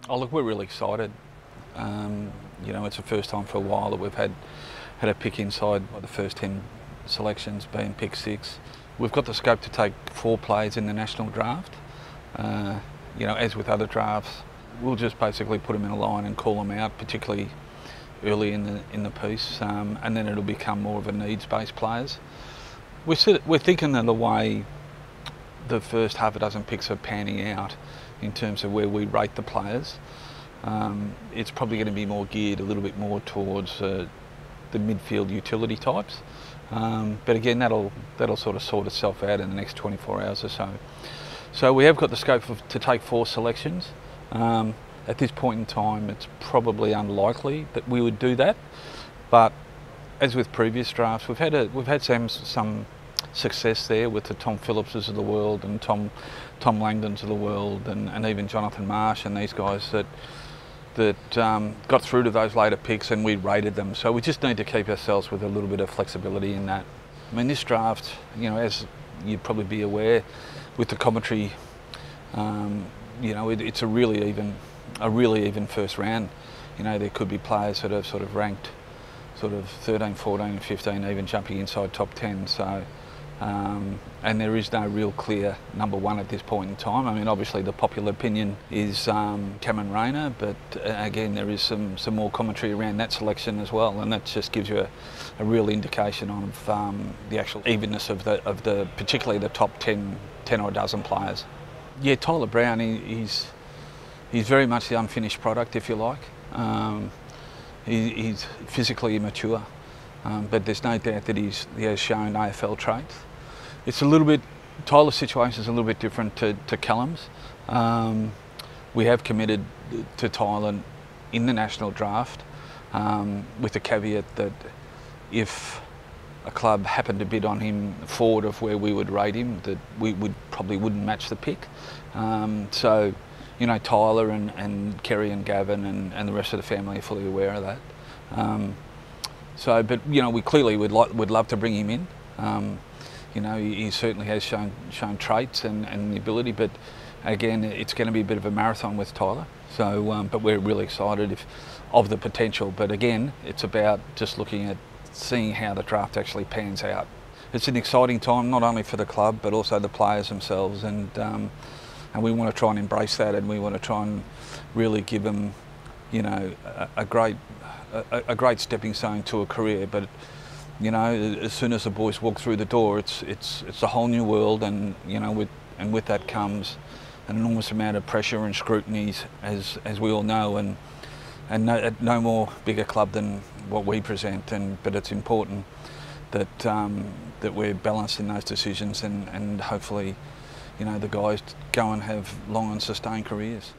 Oh look, we're really excited. You know, it's the first time for a while that we've had a pick inside the first 10 selections, being pick 6. We've got the scope to take 4 players in the national draft. You know, as with other drafts, we'll just basically put them in a line and call them out, particularly early in the piece, and then it'll become more of a needs-based players. We're thinking that the way the first half a dozen picks are panning out in terms of where we rate the players, it's probably going to be more geared a little bit more towards the midfield utility types. But again, that'll sort of sort itself out in the next 24 hours or so. So we have got the scope to take 4 selections. At this point in time, it's probably unlikely that we would do that. But as with previous drafts, we've had some success there with the Tom Phillipses of the world and Tom Langdons of the world, and even Jonathan Marsh and these guys that got through to those later picks, and we rated them. So we just need to keep ourselves with a little bit of flexibility in that. I mean, this draft, you know, as you'd probably be aware, with the commentary, you know, it's a really even first round. You know, there could be players that are sort of ranked sort of 13, 14, 15, even jumping inside top 10. So, and there is no real clear number 1 at this point in time. I mean, obviously the popular opinion is Cameron Rayner, but again, there is some more commentary around that selection as well, and that just gives you a real indication of the actual evenness of the particularly the top 10 or a dozen players. Yeah, Tyler Brown, he's very much the unfinished product, if you like. He's physically immature, but there's no doubt that he has shown AFL traits. It's a little bit, Tyler's situation is a little bit different to Callum's. We have committed to Tyler in the national draft, with the caveat that if a club happened to bid on him forward of where we would rate him, that we probably wouldn't match the pick. So, you know, Tyler and Kerry and Gavin and the rest of the family are fully aware of that. So, but you know, we clearly would love to bring him in. You know, he certainly has shown traits and the ability, but again, it's going to be a bit of a marathon with Tyler. So, but we're really excited of the potential. But again, it's about just looking at seeing how the draft actually pans out. It's an exciting time, not only for the club, but also the players themselves, and we want to try and embrace that, and we want to try and really give them, you know, a great stepping stone to a career. But you know, as soon as the boys walk through the door, it's a whole new world, and you know, with that comes an enormous amount of pressure and scrutiny, as we all know, and no more bigger club than what we present. But it's important that that we're balanced in those decisions, and hopefully, you know, the guys go and have long and sustained careers.